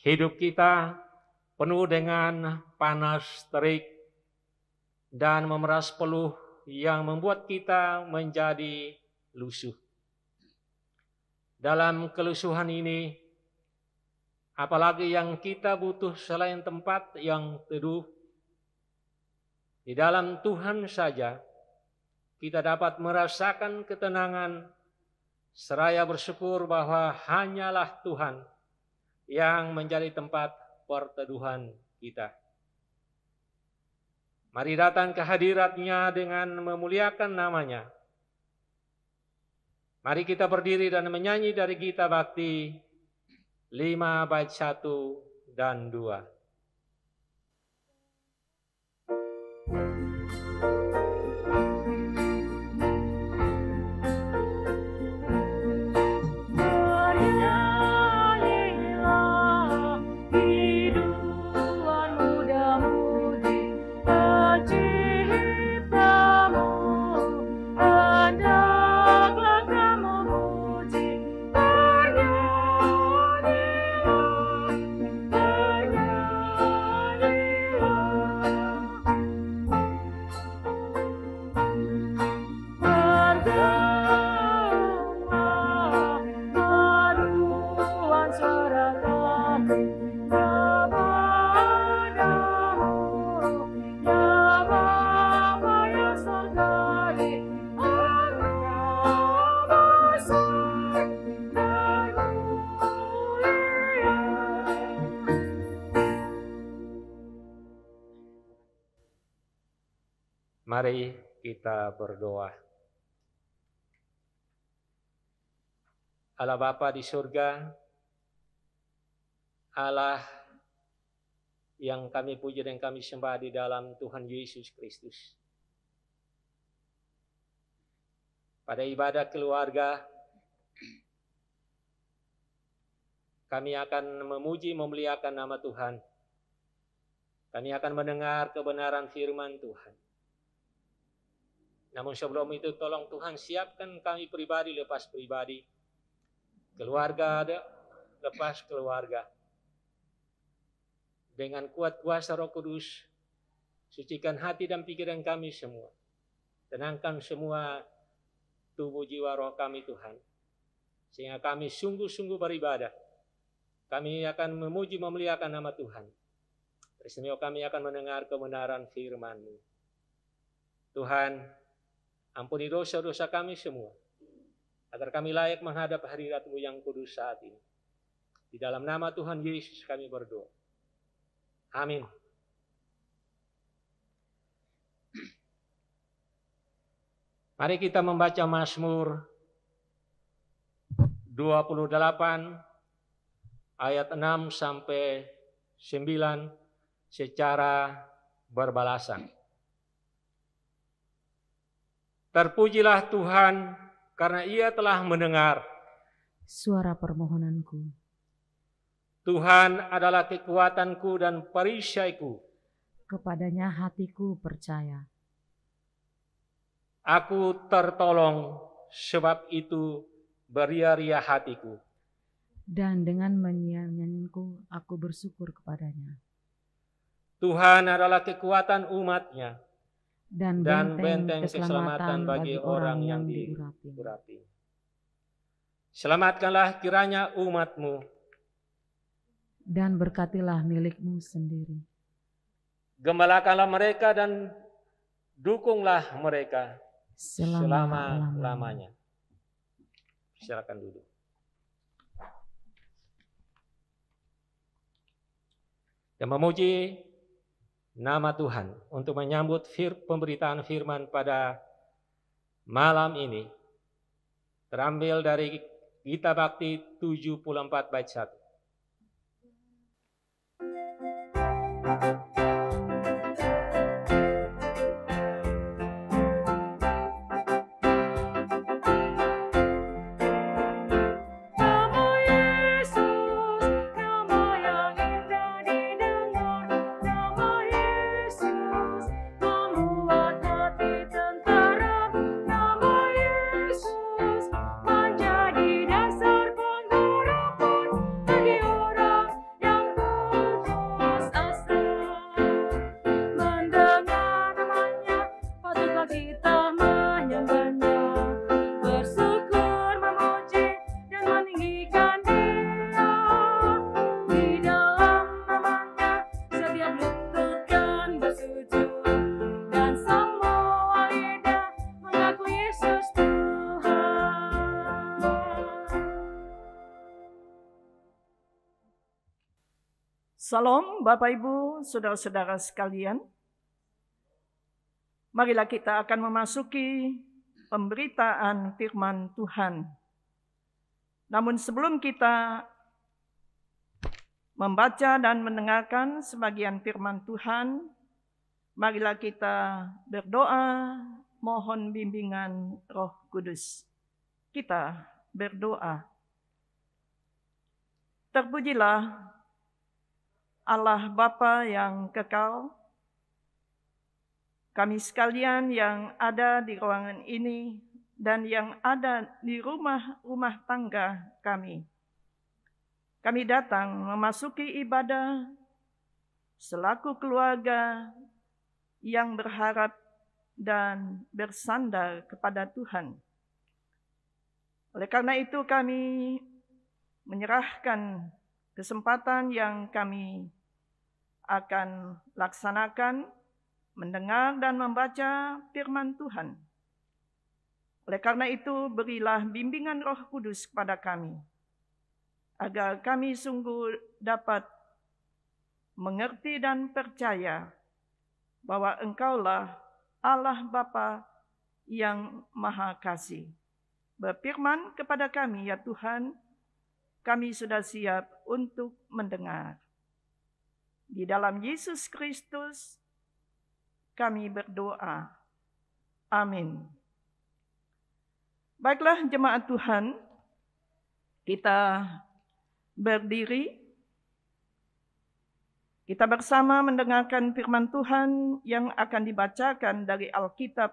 Hidup kita penuh dengan panas terik dan memeras peluh yang membuat kita menjadi lusuh. Dalam kelusuhan ini, apalagi yang kita butuh selain tempat yang teduh, di dalam Tuhan saja kita dapat merasakan ketenangan seraya bersyukur bahwa hanyalah Tuhan yang menjadi tempat perteduhan kita. Mari datang ke hadirat-Nya dengan memuliakan nama-Nya. Mari kita berdiri dan menyanyi dari Gita Bakti 5 bait 1 dan 2. Mari kita berdoa. Allah Bapa di surga, Allah yang kami puji dan kami sembah di dalam Tuhan Yesus Kristus. Pada ibadah keluarga, kami akan memuji memuliakan nama Tuhan. Kami akan mendengar kebenaran firman Tuhan. Namun sebelum itu tolong Tuhan siapkan kami pribadi lepas pribadi, keluarga lepas keluarga. Dengan kuat kuasa Roh Kudus, sucikan hati dan pikiran kami semua. Tenangkan semua tubuh jiwa roh kami Tuhan. Sehingga kami sungguh-sungguh beribadah. Kami akan memuji memuliakan nama Tuhan. Teristimewa kami akan mendengar kebenaran firman-Mu. Tuhan, ampuni dosa-dosa kami semua, agar kami layak menghadap hadirat-Mu yang kudus saat ini. Di dalam nama Tuhan Yesus kami berdoa. Amin. Mari kita membaca Mazmur 28 ayat 6 sampai 9 secara berbalasan. Terpujilah Tuhan karena Ia telah mendengar suara permohonanku. Tuhan adalah kekuatanku dan perisaiku. Kepadanya hatiku percaya. Aku tertolong, sebab itu beria-ria hatiku. Dan dengan menyanyiku aku bersyukur kepadanya. Tuhan adalah kekuatan umat-Nya. Dan benteng keselamatan bagi orang yang diurapi. Selamatkanlah kiranya umat-Mu. Dan berkatilah milik-Mu sendiri. Gembalakanlah mereka dan dukunglah mereka selama-lamanya. Silakan duduk. Dan memuji nama Tuhan untuk menyambut pemberitaan firman pada malam ini. Terambil dari Gita Bakti 74 bait 1. Menjadi dasar pengharapan Salam Bapak Ibu, saudara-saudara sekalian. Marilah kita akan memasuki pemberitaan firman Tuhan. Namun sebelum kita membaca dan mendengarkan sebagian firman Tuhan, marilah kita berdoa mohon bimbingan Roh Kudus. Kita berdoa. Terpujilah Allah Bapa yang kekal, kami sekalian yang ada di ruangan ini dan yang ada di rumah-rumah tangga kami. Kami datang memasuki ibadah selaku keluarga yang berharap dan bersandar kepada Tuhan. Oleh karena itu kami menyerahkan kesempatan yang kami akan laksanakan, mendengar dan membaca firman Tuhan. Oleh karena itu, berilah bimbingan Roh Kudus kepada kami, agar kami sungguh dapat mengerti dan percaya bahwa Engkaulah Allah Bapa yang Maha Kasih. Berfirman kepada kami, ya Tuhan, kami sudah siap untuk mendengar. Di dalam Yesus Kristus kami berdoa. Amin. Baiklah jemaat Tuhan, kita berdiri. Kita bersama mendengarkan firman Tuhan yang akan dibacakan dari Alkitab,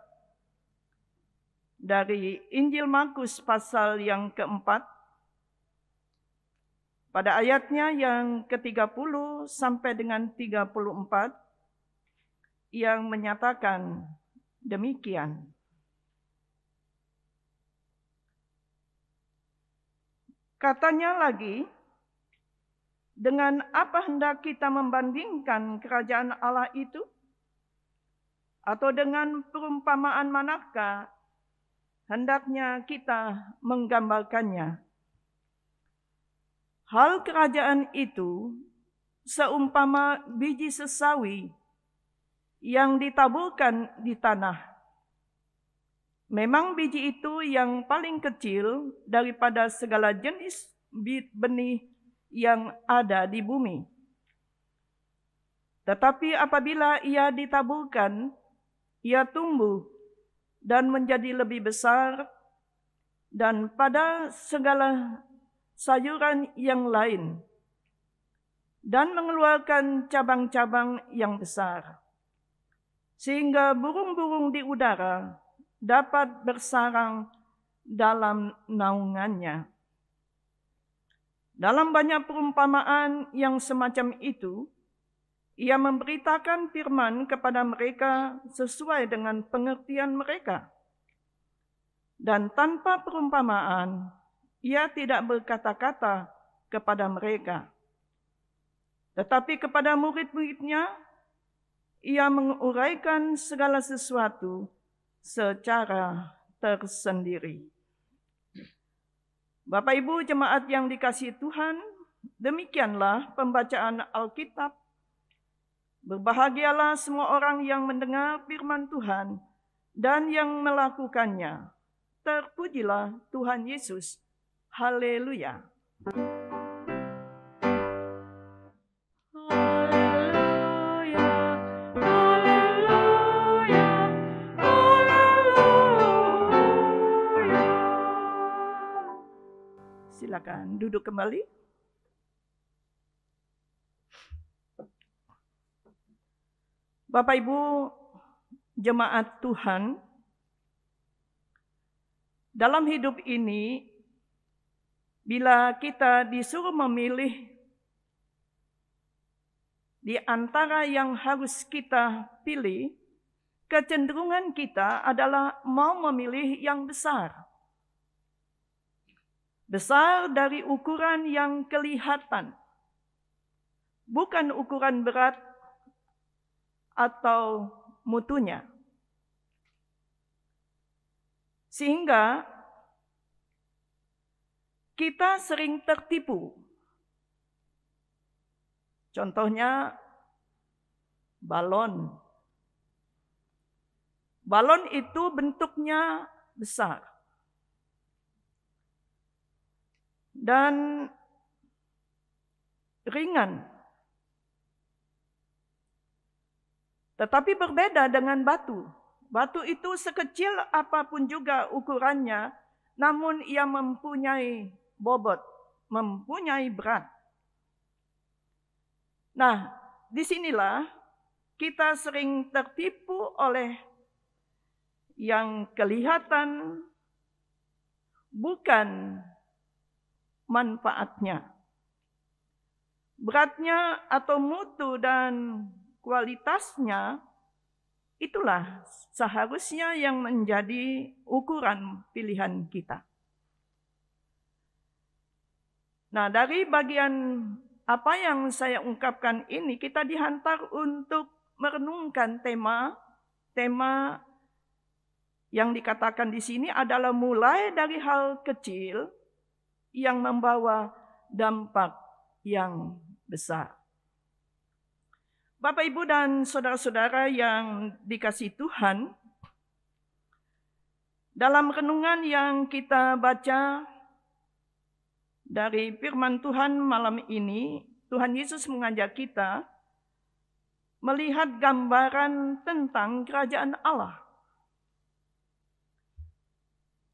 dari Injil Markus pasal yang keempat, pada ayatnya yang ke-30 sampai dengan 34 yang menyatakan demikian. Katanya lagi, dengan apa hendak kita membandingkan kerajaan Allah itu? Atau dengan perumpamaan manakah hendaknya kita menggambarkannya? Hal kerajaan itu seumpama biji sesawi yang ditaburkan di tanah. Memang biji itu yang paling kecil daripada segala jenis benih yang ada di bumi. Tetapi apabila ia ditaburkan, ia tumbuh dan menjadi lebih besar, dan pada segala sayuran yang lain, dan mengeluarkan cabang-cabang yang besar, sehingga burung-burung di udara dapat bersarang dalam naungannya. Dalam banyak perumpamaan yang semacam itu, ia memberitakan firman kepada mereka sesuai dengan pengertian mereka. Dan tanpa perumpamaan, ia tidak berkata-kata kepada mereka. Tetapi kepada murid-muridnya, ia menguraikan segala sesuatu secara tersendiri. Bapak Ibu jemaat yang dikasihi Tuhan, demikianlah pembacaan Alkitab. Berbahagialah semua orang yang mendengar firman Tuhan dan yang melakukannya. Terpujilah Tuhan Yesus. Haleluya. Silakan duduk kembali. Bapak Ibu jemaat Tuhan, dalam hidup ini bila kita disuruh memilih di antara yang harus kita pilih, kecenderungan kita adalah mau memilih yang besar. Besar dari ukuran yang kelihatan, bukan ukuran berat atau mutunya. Sehingga kita sering tertipu. Contohnya balon. Balon itu bentuknya besar. Dan ringan. Tetapi berbeda dengan batu. Batu itu sekecil apapun juga ukurannya, namun ia mempunyai bobot, mempunyai berat. Nah, disinilah kita sering tertipu oleh yang kelihatan, bukan manfaatnya. Beratnya atau mutu dan kualitasnya, itulah seharusnya yang menjadi ukuran pilihan kita. Nah, dari bagian apa yang saya ungkapkan ini, kita dihantar untuk merenungkan tema yang dikatakan di sini adalah mulai dari hal kecil yang membawa dampak yang besar. Bapak, Ibu, dan saudara-saudara yang dikasihi Tuhan, dalam renungan yang kita baca dari firman Tuhan malam ini, Tuhan Yesus mengajak kita melihat gambaran tentang kerajaan Allah.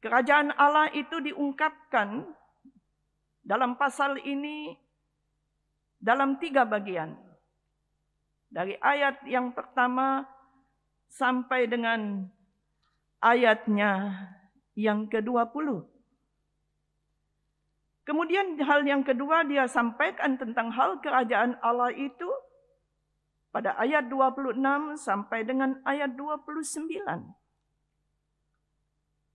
Kerajaan Allah itu diungkapkan dalam pasal ini dalam 3 bagian. Dari ayat yang pertama sampai dengan ayatnya yang ke-20. Kemudian hal yang kedua dia sampaikan tentang hal kerajaan Allah itu pada ayat 26 sampai dengan ayat 29.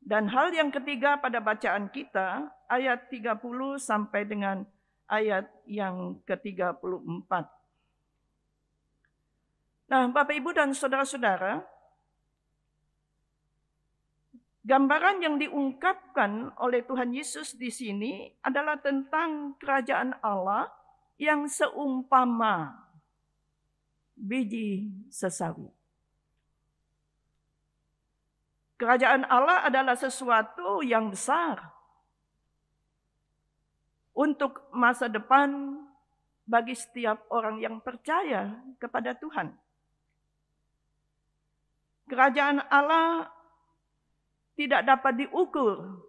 Dan hal yang ketiga pada bacaan kita ayat 30 sampai dengan ayat yang ke-34. Nah, Bapak, Ibu, dan saudara-saudara, gambaran yang diungkapkan oleh Tuhan Yesus di sini adalah tentang kerajaan Allah yang seumpama biji sesawi. Kerajaan Allah adalah sesuatu yang besar untuk masa depan bagi setiap orang yang percaya kepada Tuhan. Kerajaan Allah tidak dapat diukur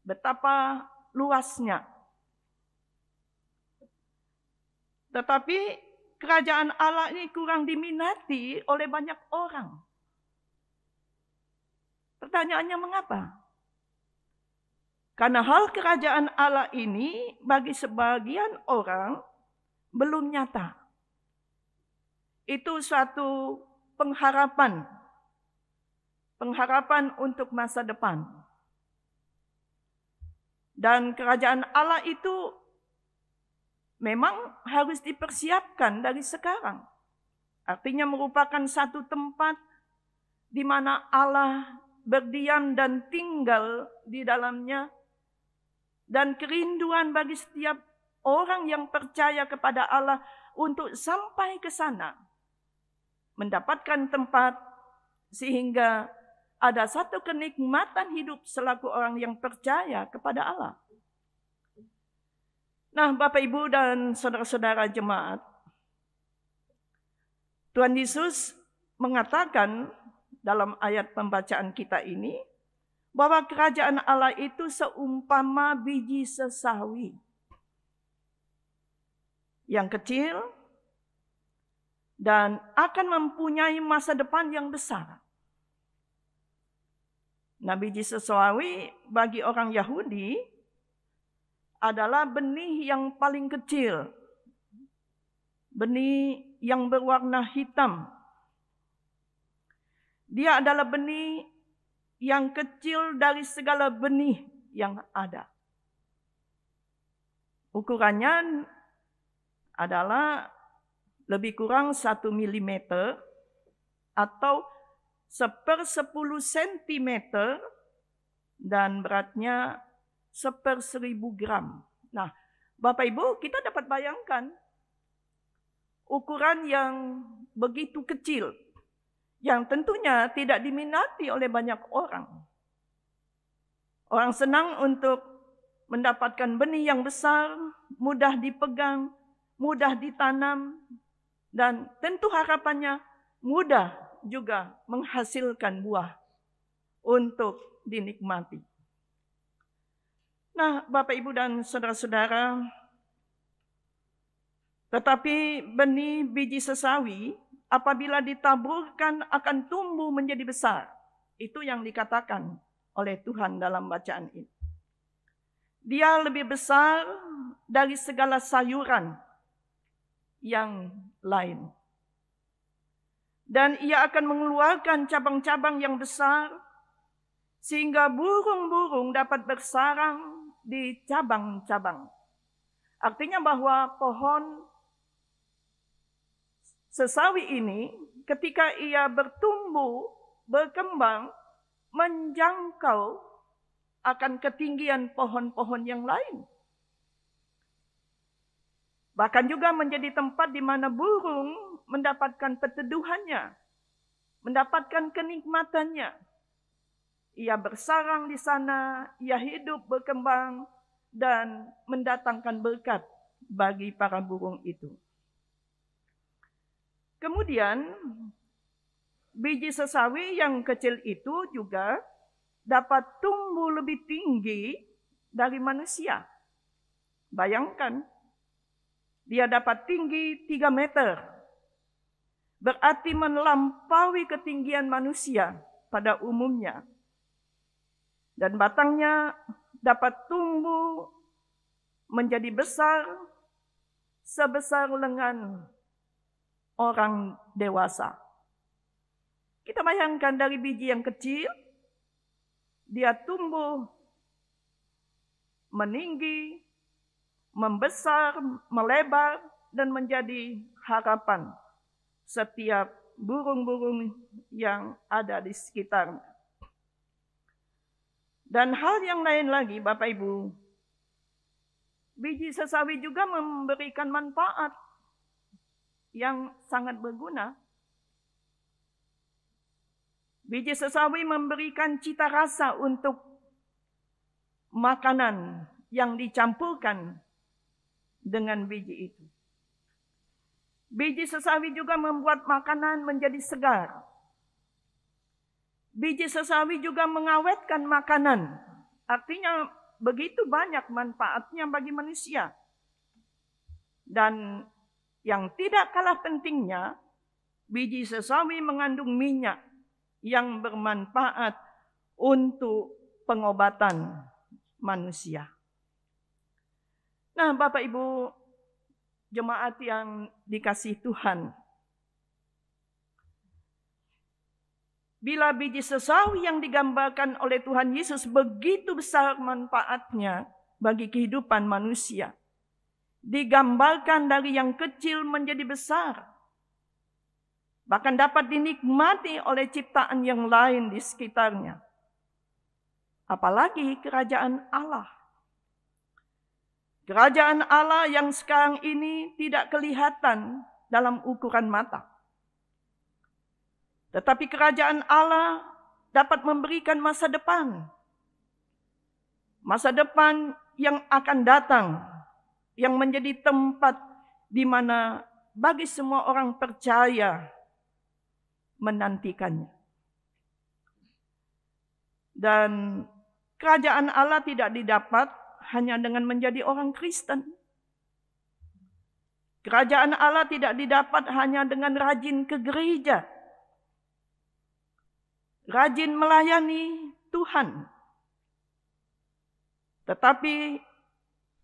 betapa luasnya. Tetapi kerajaan Allah ini kurang diminati oleh banyak orang. Pertanyaannya mengapa? Karena hal kerajaan Allah ini bagi sebagian orang belum nyata. Itu suatu pengharapan untuk masa depan. Dan kerajaan Allah itu memang harus dipersiapkan dari sekarang. Artinya merupakan satu tempat di mana Allah berdiam dan tinggal di dalamnya. Dan kerinduan bagi setiap orang yang percaya kepada Allah untuk sampai ke sana. Mendapatkan tempat sehingga ada satu kenikmatan hidup selaku orang yang percaya kepada Allah. Nah, Bapak, Ibu, dan saudara-saudara jemaat, Tuhan Yesus mengatakan dalam ayat pembacaan kita ini bahwa kerajaan Allah itu seumpama biji sesawi yang kecil dan akan mempunyai masa depan yang besar. Nah, biji sesawi bagi orang Yahudi adalah benih yang paling kecil. Benih yang berwarna hitam. Dia adalah benih yang kecil dari segala benih yang ada. Ukurannya adalah lebih kurang 1 mm atau 1/10 cm dan beratnya 1/1000 gram. Nah, Bapak Ibu, kita dapat bayangkan ukuran yang begitu kecil, yang tentunya tidak diminati oleh banyak orang. Orang senang untuk mendapatkan benih yang besar, mudah dipegang, mudah ditanam, dan tentu harapannya mudah juga menghasilkan buah untuk dinikmati. Nah, Bapak, Ibu, dan saudara-saudara, tetapi benih biji sesawi apabila ditaburkan akan tumbuh menjadi besar. Itu yang dikatakan oleh Tuhan dalam bacaan ini. Dia lebih besar dari segala sayuran yang lain. Dan ia akan mengeluarkan cabang-cabang yang besar, sehingga burung-burung dapat bersarang di cabang-cabang. Artinya bahwa pohon sesawi ini ketika ia bertumbuh, berkembang, menjangkau akan ketinggian pohon-pohon yang lain. Bahkan juga menjadi tempat di mana burung mendapatkan peteduhannya, mendapatkan kenikmatannya. Ia bersarang di sana, ia hidup, berkembang, dan mendatangkan berkat bagi para burung itu. Kemudian, biji sesawi yang kecil itu juga dapat tumbuh lebih tinggi dari manusia. Bayangkan, dia dapat tinggi 3 meter. Berarti melampaui ketinggian manusia pada umumnya. Dan batangnya dapat tumbuh menjadi besar sebesar lengan orang dewasa. Kita bayangkan dari biji yang kecil, dia tumbuh, meninggi, membesar, melebar, dan menjadi harapan setiap burung-burung yang ada di sekitarnya. Dan hal yang lain lagi, Bapak Ibu, biji sesawi juga memberikan manfaat yang sangat berguna. Biji sesawi memberikan cita rasa untuk makanan yang dicampurkan dengan biji itu. Biji sesawi juga membuat makanan menjadi segar. Biji sesawi juga mengawetkan makanan. Artinya begitu banyak manfaatnya bagi manusia. Dan yang tidak kalah pentingnya, biji sesawi mengandung minyak yang bermanfaat untuk pengobatan manusia. Nah, Bapak Ibu jemaat yang dikasihi Tuhan, bila biji sesawi yang digambarkan oleh Tuhan Yesus begitu besar manfaatnya bagi kehidupan manusia, digambarkan dari yang kecil menjadi besar, bahkan dapat dinikmati oleh ciptaan yang lain di sekitarnya. Apalagi kerajaan Allah. Kerajaan Allah yang sekarang ini tidak kelihatan dalam ukuran mata. Tetapi kerajaan Allah dapat memberikan masa depan. Masa depan yang akan datang, yang menjadi tempat di mana bagi semua orang percaya menantikannya. Dan kerajaan Allah tidak didapat hanya dengan menjadi orang Kristen. Kerajaan Allah tidak didapat hanya dengan rajin ke gereja, rajin melayani Tuhan. Tetapi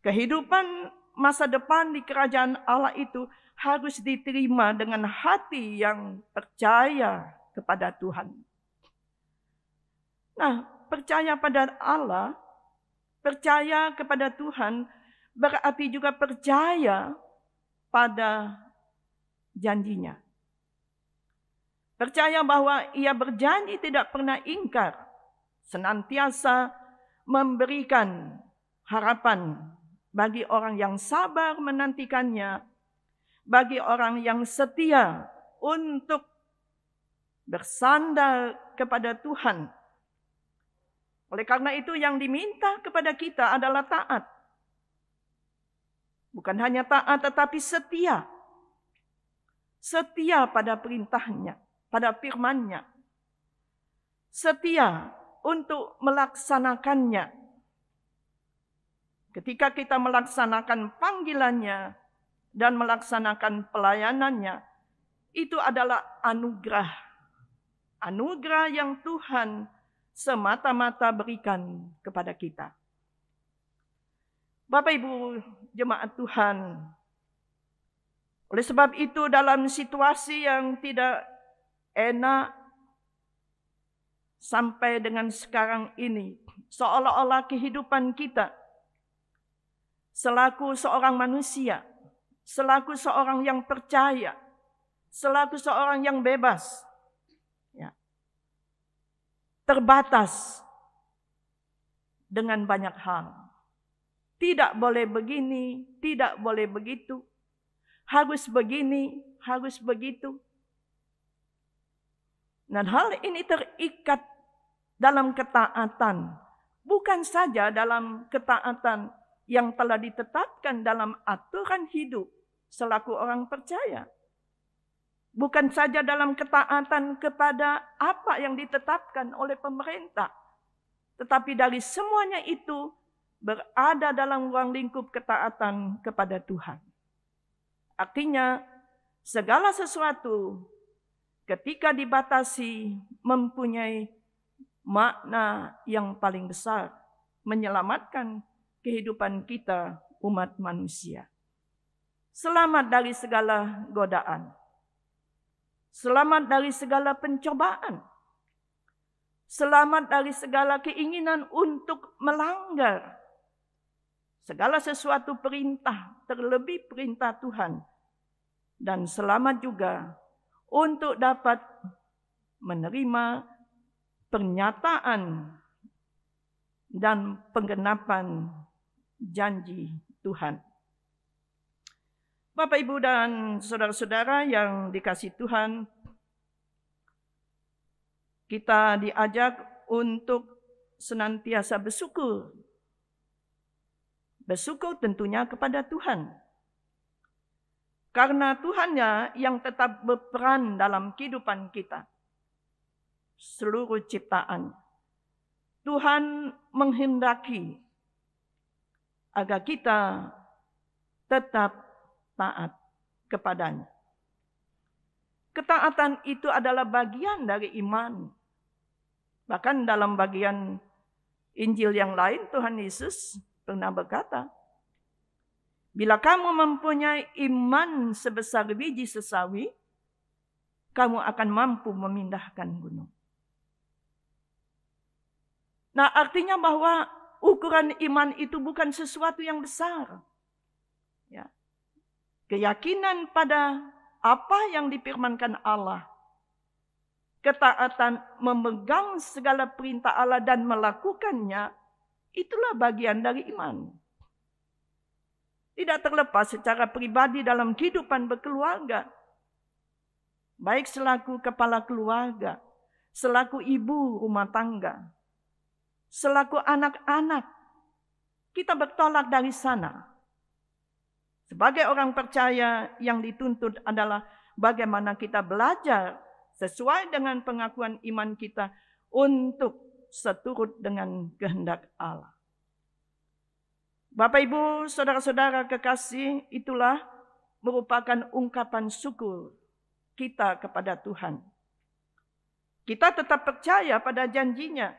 kehidupan masa depan di kerajaan Allah itu harus diterima dengan hati yang percaya kepada Tuhan. Nah, percaya pada Allah, percaya kepada Tuhan, berarti juga percaya pada janjinya. Percaya bahwa Ia berjanji tidak pernah ingkar, senantiasa memberikan harapan bagi orang yang sabar menantikannya, bagi orang yang setia untuk bersandar kepada Tuhan. Oleh karena itu yang diminta kepada kita adalah taat. Bukan hanya taat tetapi setia. Setia pada perintahnya, pada firman-Nya. Setia untuk melaksanakannya. Ketika kita melaksanakan panggilannya dan melaksanakan pelayanannya, itu adalah anugerah. Anugerah yang Tuhan semata-mata berikan kepada kita. Bapak Ibu jemaat Tuhan, oleh sebab itu dalam situasi yang tidak enak sampai dengan sekarang ini, seolah-olah kehidupan kita selaku seorang manusia, selaku seorang yang percaya, selaku seorang yang bebas, ya, terbatas dengan banyak hal. Tidak boleh begini, tidak boleh begitu, harus begini, harus begitu. Dan hal ini terikat dalam ketaatan, bukan saja dalam ketaatan yang telah ditetapkan dalam aturan hidup selaku orang percaya. Bukan saja dalam ketaatan kepada apa yang ditetapkan oleh pemerintah, tetapi dari semuanya itu berada dalam ruang lingkup ketaatan kepada Tuhan. Artinya, segala sesuatu ketika dibatasi mempunyai makna yang paling besar, menyelamatkan kehidupan kita umat manusia. Selamat dari segala godaan. Selamat dari segala pencobaan. Selamat dari segala keinginan untuk melanggar segala sesuatu perintah, terlebih perintah Tuhan. Dan selamat juga untuk dapat menerima pernyataan dan penggenapan janji Tuhan. Bapak, Ibu, dan saudara-saudara yang dikasihi Tuhan, kita diajak untuk senantiasa bersyukur. Bersyukur tentunya kepada Tuhan. Karena Tuhannya yang tetap berperan dalam kehidupan kita. Seluruh ciptaan. Tuhan menghendaki agar kita tetap taat kepadanya. Ketaatan itu adalah bagian dari iman. Bahkan dalam bagian Injil yang lain, Tuhan Yesus pernah berkata, bila kamu mempunyai iman sebesar biji sesawi, kamu akan mampu memindahkan gunung. Nah, artinya bahwa ukuran iman itu bukan sesuatu yang besar. Ya. Keyakinan pada apa yang difirmankan Allah. Ketaatan memegang segala perintah Allah dan melakukannya, itulah bagian dari iman. Tidak terlepas secara pribadi dalam kehidupan berkeluarga. Baik selaku kepala keluarga, selaku ibu rumah tangga, selaku anak-anak, kita bertolak dari sana. Sebagai orang percaya yang dituntut adalah bagaimana kita belajar sesuai dengan pengakuan iman kita untuk seturut dengan kehendak Allah. Bapak, Ibu, saudara-saudara kekasih, itulah merupakan ungkapan syukur kita kepada Tuhan. Kita tetap percaya pada janjinya.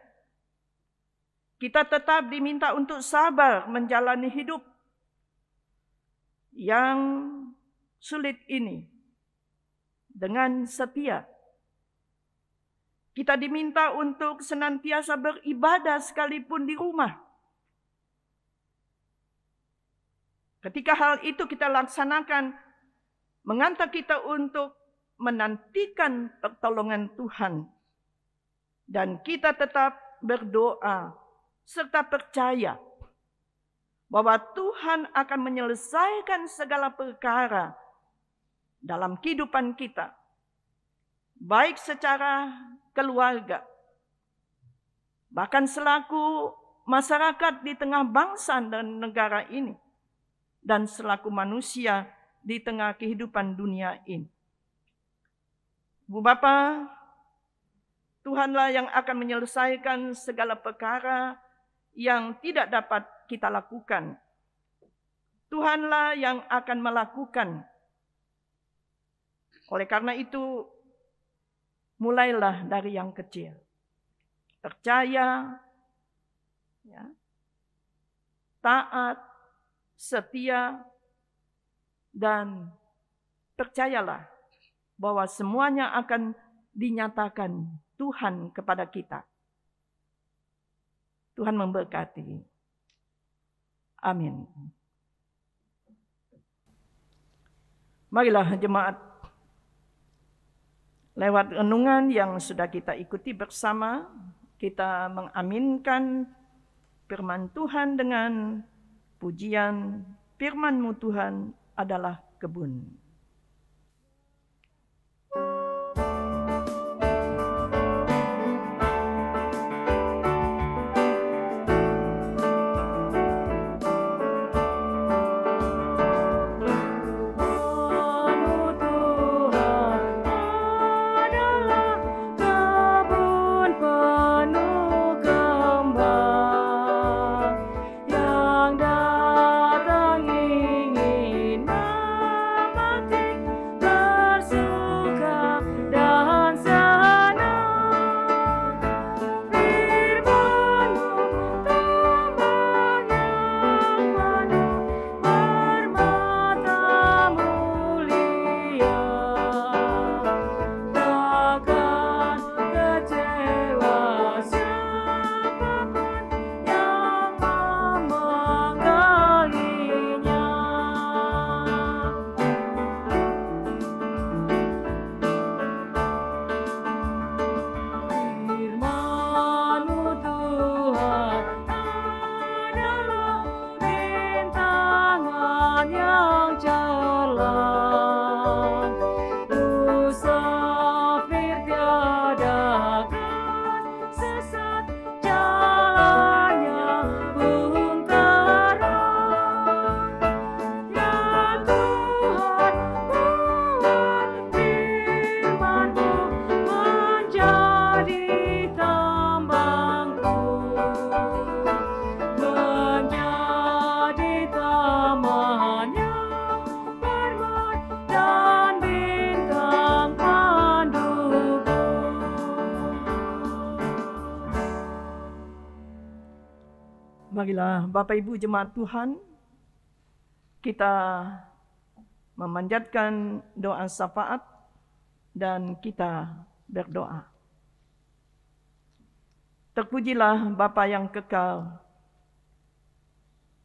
Kita tetap diminta untuk sabar menjalani hidup yang sulit ini dengan setia. Kita diminta untuk senantiasa beribadah sekalipun di rumah. Ketika hal itu kita laksanakan, mengantar kita untuk menantikan pertolongan Tuhan. Dan kita tetap berdoa serta percaya bahwa Tuhan akan menyelesaikan segala perkara dalam kehidupan kita, baik secara keluarga, bahkan selaku masyarakat di tengah bangsa dan negara ini, dan selaku manusia di tengah kehidupan dunia ini. Bu Bapa, Tuhanlah yang akan menyelesaikan segala perkara yang tidak dapat kita lakukan. Tuhanlah yang akan melakukan. Oleh karena itu, mulailah dari yang kecil. Percaya, ya, taat, setia, dan percayalah bahwa semuanya akan dinyatakan Tuhan kepada kita. Tuhan memberkati. Amin. Marilah jemaat, lewat renungan yang sudah kita ikuti bersama, kita mengaminkan firman Tuhan dengan pujian, firman-Mu Tuhan adalah kebun. Marilah Bapak Ibu jemaat Tuhan, kita memanjatkan doa syafaat dan kita berdoa. Terpujilah Bapa yang kekal,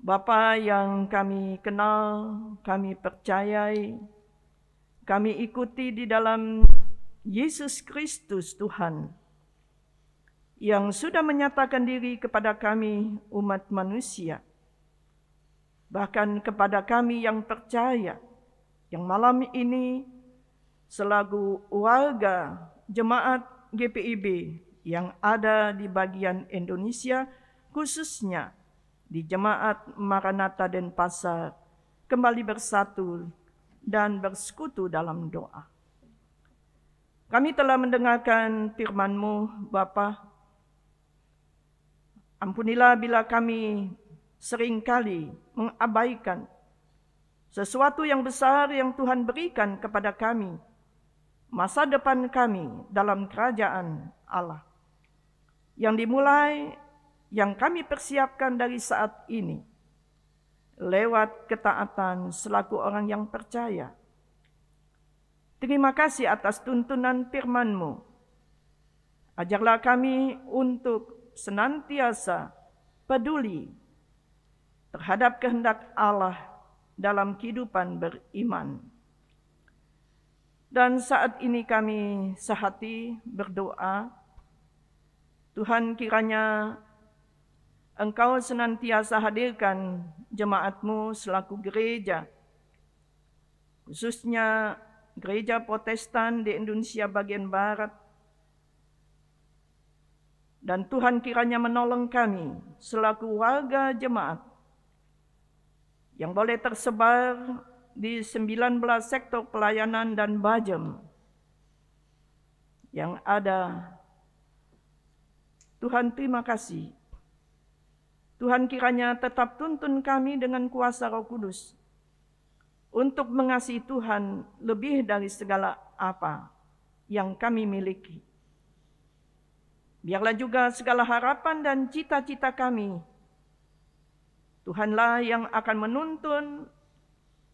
Bapa yang kami kenal, kami percayai, kami ikuti di dalam Yesus Kristus Tuhan, yang sudah menyatakan diri kepada kami umat manusia, bahkan kepada kami yang percaya, yang malam ini selaku warga jemaat GPIB yang ada di bagian Indonesia, khususnya di jemaat Maranatha Denpasar, kembali bersatu dan bersekutu dalam doa. Kami telah mendengarkan firman-Mu, Bapa. Ampunilah bila kami seringkali mengabaikan sesuatu yang besar yang Tuhan berikan kepada kami, masa depan kami dalam kerajaan Allah, yang dimulai, yang kami persiapkan dari saat ini, lewat ketaatan selaku orang yang percaya. Terima kasih atas tuntunan firman-Mu. Ajarlah kami untuk senantiasa peduli terhadap kehendak Allah dalam kehidupan beriman. Dan saat ini kami sehati berdoa, Tuhan kiranya Engkau senantiasa hadirkan jemaat-Mu selaku gereja, khususnya gereja Protestan di Indonesia bagian Barat. Dan Tuhan kiranya menolong kami selaku warga jemaat yang boleh tersebar di 19 sektor pelayanan dan bajem yang ada. Tuhan, terima kasih. Tuhan kiranya tetap tuntun kami dengan kuasa Roh Kudus untuk mengasihi Tuhan lebih dari segala apa yang kami miliki. Biarlah juga segala harapan dan cita-cita kami, Tuhanlah yang akan menuntun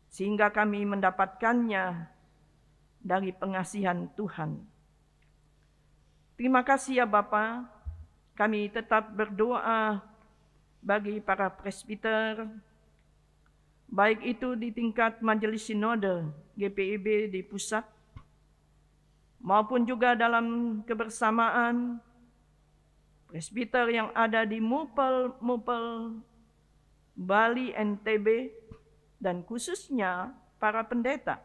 sehingga kami mendapatkannya dari pengasihan Tuhan. Terima kasih ya Bapa, kami tetap berdoa bagi para presbiter, baik itu di tingkat Majelis Sinode GPIB di pusat, maupun juga dalam kebersamaan presbiter yang ada di Mupel Bali, NTB, dan khususnya para pendeta,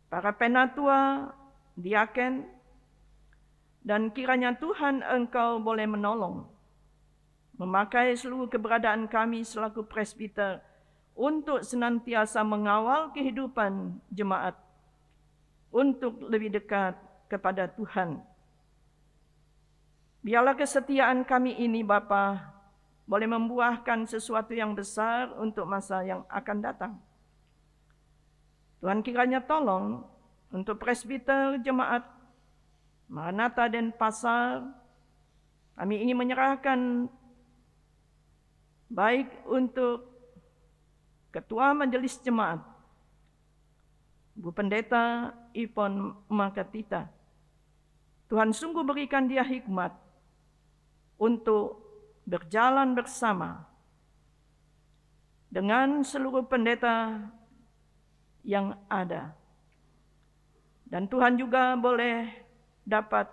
para penatua, diaken, dan kiranya Tuhan Engkau boleh menolong, memakai seluruh keberadaan kami selaku presbiter untuk senantiasa mengawal kehidupan jemaat untuk lebih dekat kepada Tuhan. Biarlah kesetiaan kami ini Bapa boleh membuahkan sesuatu yang besar untuk masa yang akan datang. Tuhan kiranya tolong untuk presbiter jemaat Maranatha Denpasar, kami ingin menyerahkan baik untuk Ketua Majelis Jemaat, Bu Pendeta Ipon Makatita. Tuhan sungguh berikan dia hikmat untuk berjalan bersama dengan seluruh pendeta yang ada. Dan Tuhan juga boleh dapat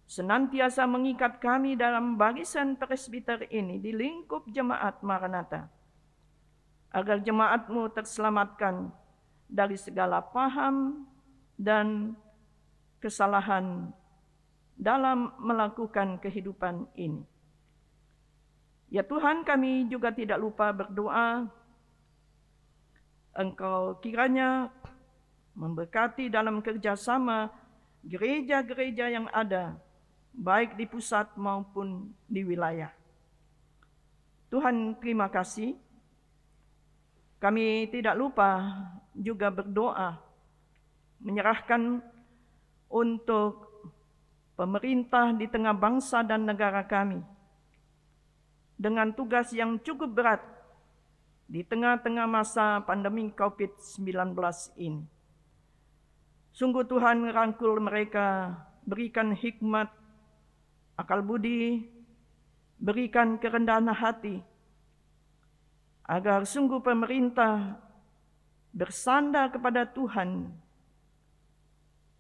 senantiasa mengikat kami dalam barisan presbiter ini di lingkup jemaat Maranatha, agar jemaat-Mu terselamatkan dari segala paham dan kesalahan dalam melakukan kehidupan ini. Ya Tuhan, kami juga tidak lupa berdoa, Engkau kiranya memberkati dalam kerjasama gereja-gereja yang ada, baik di pusat maupun di wilayah. Tuhan, terima kasih. Kami tidak lupa juga berdoa, menyerahkan untuk pemerintah di tengah bangsa dan negara kami, dengan tugas yang cukup berat di tengah-tengah masa pandemi COVID-19 ini. Sungguh Tuhan rangkul mereka, berikan hikmat, akal budi, berikan kerendahan hati, agar sungguh pemerintah bersandar kepada Tuhan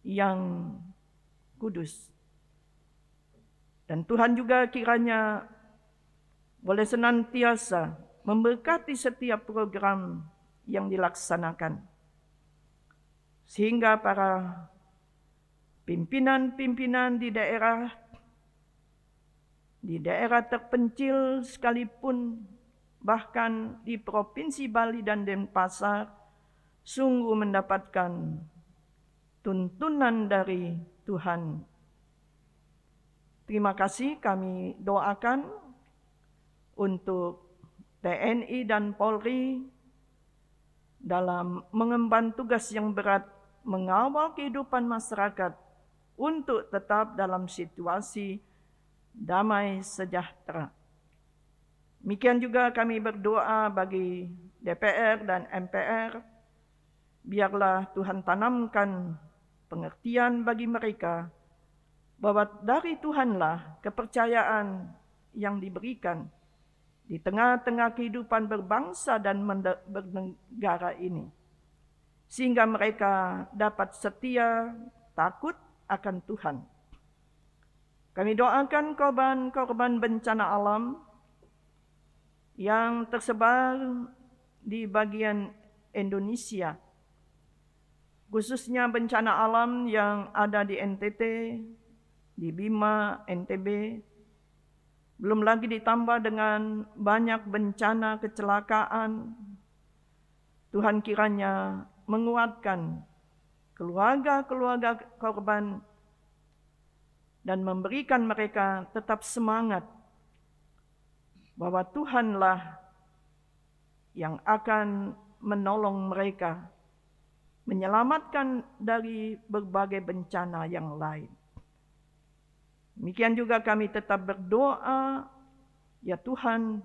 yang kudus. Dan Tuhan juga kiranya boleh senantiasa memberkati setiap program yang dilaksanakan, sehingga para pimpinan-pimpinan di daerah terpencil sekalipun, bahkan di Provinsi Bali dan Denpasar, sungguh mendapatkan tuntunan dari Tuhan. Terima kasih, kami doakan untuk TNI dan Polri dalam mengemban tugas yang berat mengawal kehidupan masyarakat untuk tetap dalam situasi damai sejahtera. Demikian juga kami berdoa bagi DPR dan MPR, biarlah Tuhan tanamkan pengertian bagi mereka bahwa dari Tuhanlah kepercayaan yang diberikan di tengah-tengah kehidupan berbangsa dan bernegara ini, sehingga mereka dapat setia, takut akan Tuhan. Kami doakan korban-korban bencana alam yang tersebar di bagian Indonesia, khususnya bencana alam yang ada di NTT, di Bima, NTB, belum lagi ditambah dengan banyak bencana kecelakaan. Tuhan kiranya menguatkan keluarga-keluarga korban dan memberikan mereka tetap semangat bahwa Tuhanlah yang akan menolong mereka, menyelamatkan dari berbagai bencana yang lain. Demikian juga kami tetap berdoa, ya Tuhan,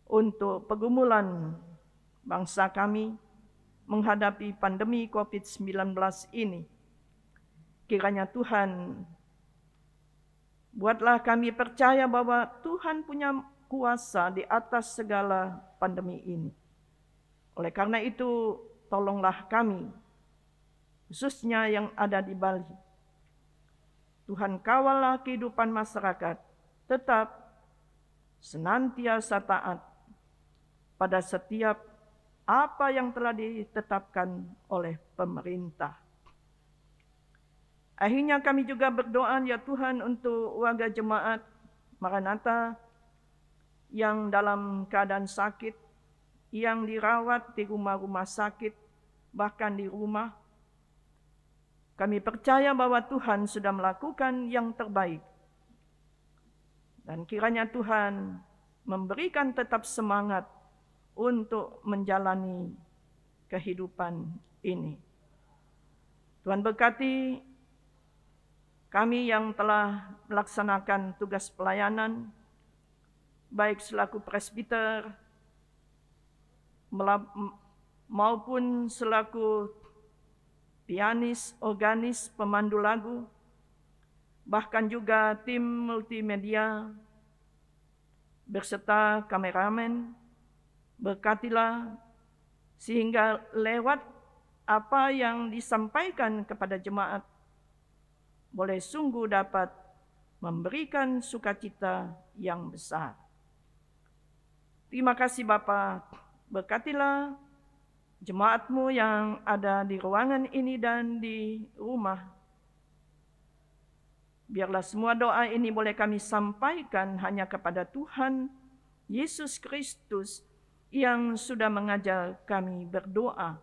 untuk pergumulan bangsa kami menghadapi pandemi COVID-19 ini. Kiranya Tuhan, buatlah kami percaya bahwa Tuhan punya kuasa di atas segala pandemi ini. Oleh karena itu, tolonglah kami, khususnya yang ada di Bali. Tuhan kawallah kehidupan masyarakat, tetap senantiasa taat pada setiap apa yang telah ditetapkan oleh pemerintah. Akhirnya kami juga berdoa, ya Tuhan, untuk warga jemaat Maranatha yang dalam keadaan sakit, yang dirawat di rumah-rumah sakit, bahkan di rumah. Kami percaya bahwa Tuhan sudah melakukan yang terbaik. Dan kiranya Tuhan memberikan tetap semangat untuk menjalani kehidupan ini. Tuhan berkati kami yang telah melaksanakan tugas pelayanan, baik selaku presbiter maupun selaku pianis, organis, pemandu lagu, bahkan juga tim multimedia berserta kameramen. Berkatilah sehingga lewat apa yang disampaikan kepada jemaat boleh sungguh dapat memberikan sukacita yang besar. Terima kasih Bapa, berkatilah jemaat-Mu yang ada di ruangan ini dan di rumah. Biarlah semua doa ini boleh kami sampaikan hanya kepada Tuhan Yesus Kristus yang sudah mengajar kami berdoa.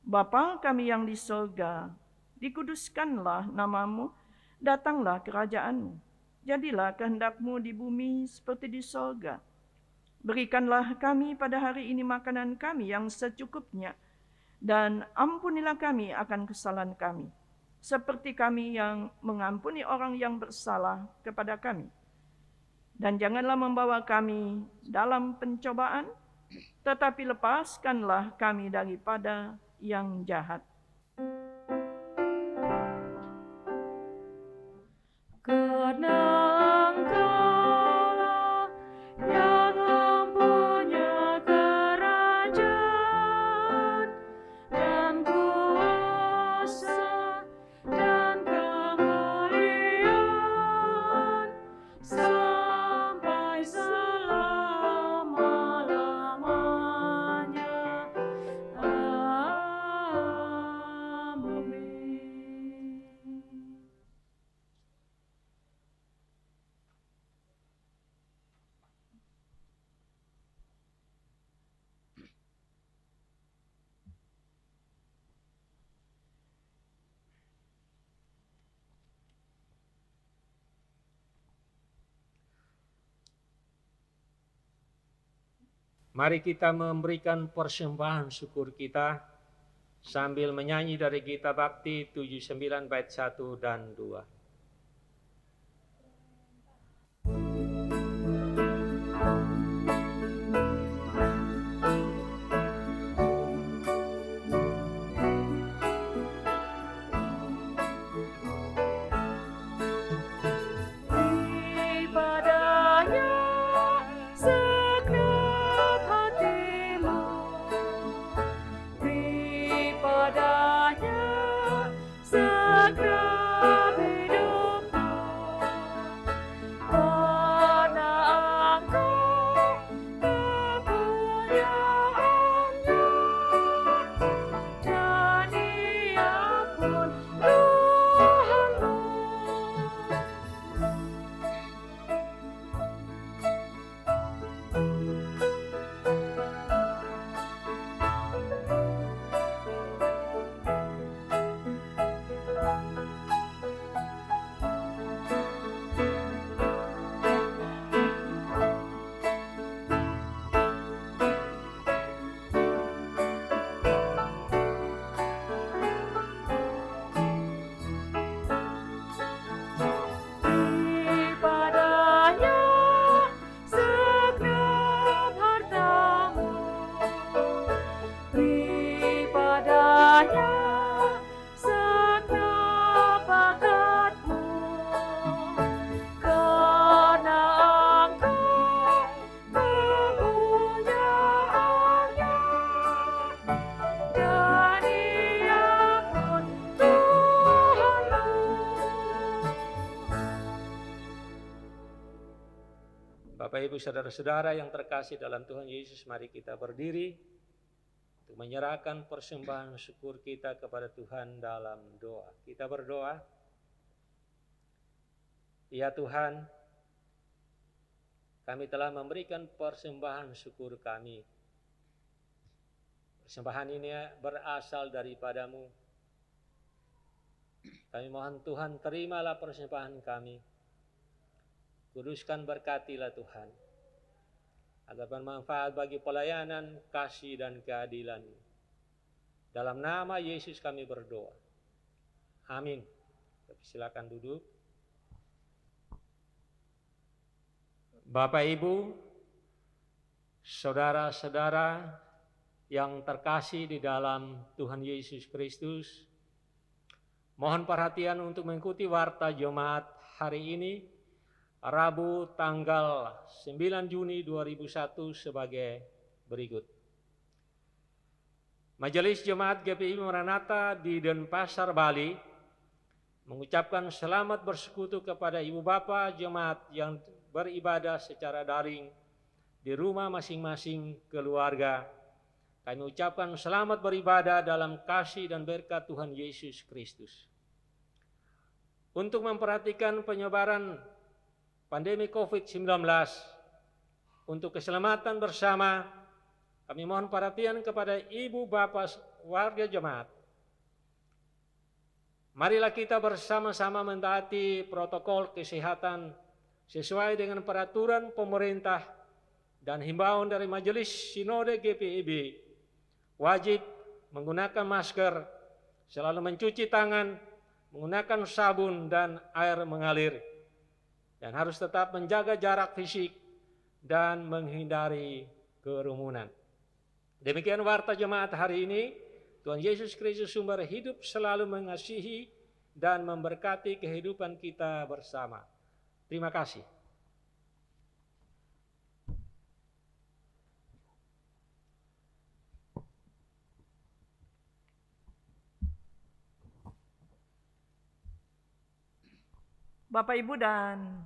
Bapa kami yang di surga, dikuduskanlah nama-Mu, datanglah kerajaan-Mu. Jadilah kehendak-Mu di bumi seperti di surga. Berikanlah kami pada hari ini makanan kami yang secukupnya, dan ampunilah kami akan kesalahan kami, seperti kami yang mengampuni orang yang bersalah kepada kami. Dan janganlah membawa kami dalam pencobaan, tetapi lepaskanlah kami daripada yang jahat. Karena Engkau-lah yang mempunyai kerajaan dan kuasa dan kemuliaan sampai selama-lamanya. Amin. Mari kita memberikan persembahan syukur kita sambil menyanyi dari Gita Bakti 79 bait 1 dan 2. Padanya segera Ibu saudara-saudara yang terkasih dalam Tuhan Yesus, mari kita berdiri untuk menyerahkan persembahan syukur kita kepada Tuhan dalam doa. Kita berdoa. Ya Tuhan, kami telah memberikan persembahan syukur kami. Persembahan ini berasal daripada-Mu. Kami mohon Tuhan, terimalah persembahan kami. Kuduskan, berkatilah Tuhan, agar bermanfaat bagi pelayanan, kasih, dan keadilan. Dalam nama Yesus kami berdoa. Amin. Silakan duduk. Bapak, Ibu, saudara-saudara yang terkasih di dalam Tuhan Yesus Kristus, mohon perhatian untuk mengikuti warta jemaat hari ini, Rabu tanggal 9 Juni 2001 sebagai berikut. Majelis Jemaat GPI Maranatha di Denpasar, Bali mengucapkan selamat bersekutu kepada Ibu Bapa Jemaat yang beribadah secara daring di rumah masing-masing keluarga. Kami ucapkan selamat beribadah dalam kasih dan berkat Tuhan Yesus Kristus. Untuk memperhatikan penyebaran pandemi COVID-19, untuk keselamatan bersama, kami mohon perhatian kepada ibu bapak warga jemaat. Marilah kita bersama-sama mentaati protokol kesehatan sesuai dengan peraturan pemerintah dan himbauan dari Majelis Sinode GPIB. Wajib menggunakan masker, selalu mencuci tangan, menggunakan sabun dan air mengalir, dan harus tetap menjaga jarak fisik dan menghindari kerumunan. Demikian warta jemaat hari ini. Tuhan Yesus Kristus sumber hidup selalu mengasihi dan memberkati kehidupan kita bersama. Terima kasih. Bapak, Ibu, dan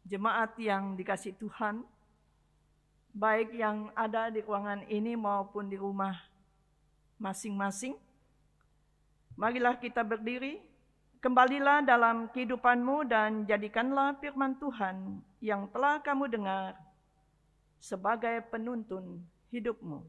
jemaat yang dikasihi Tuhan, baik yang ada di ruangan ini maupun di rumah masing-masing, marilah kita berdiri, kembalilah dalam kehidupanmu dan jadikanlah firman Tuhan yang telah kamu dengar sebagai penuntun hidupmu.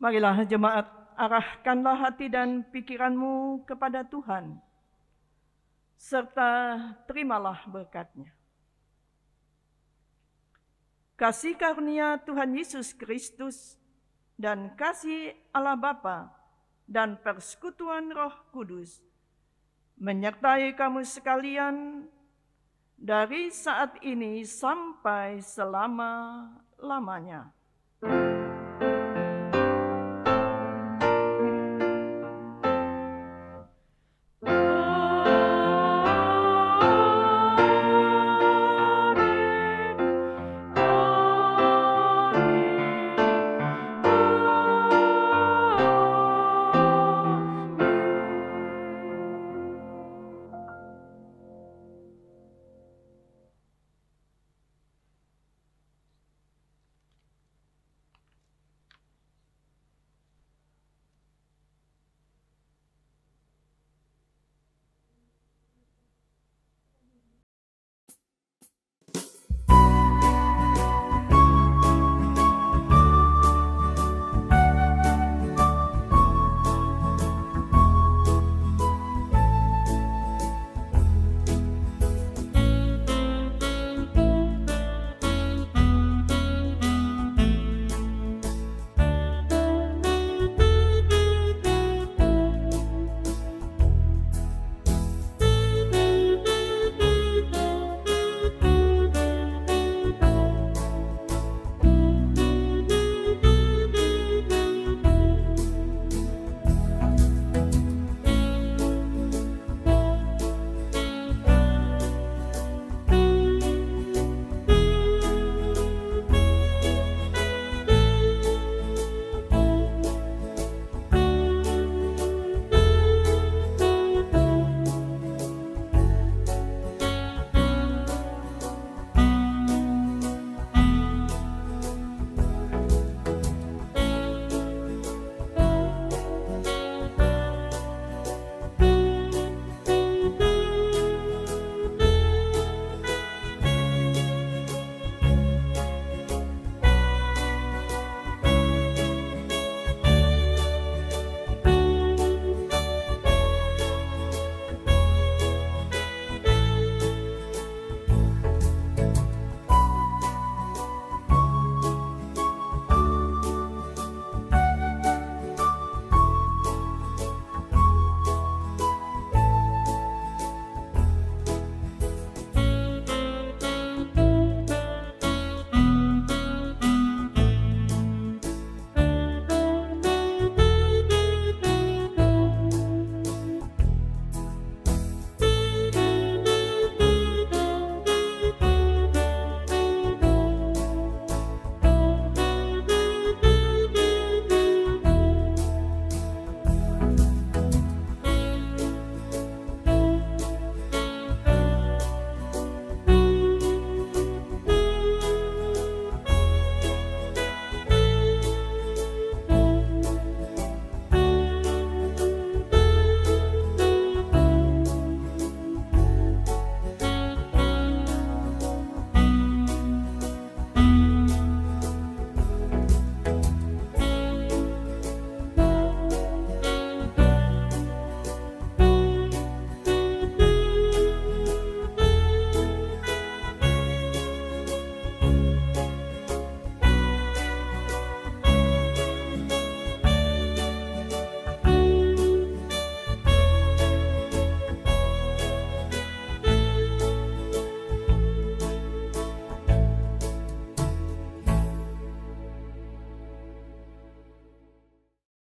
Marilah jemaat, arahkanlah hati dan pikiranmu kepada Tuhan. serta terimalah berkat-Nya. Kasih karunia Tuhan Yesus Kristus dan kasih Allah Bapa dan persekutuan Roh Kudus menyertai kamu sekalian dari saat ini sampai selama-lamanya.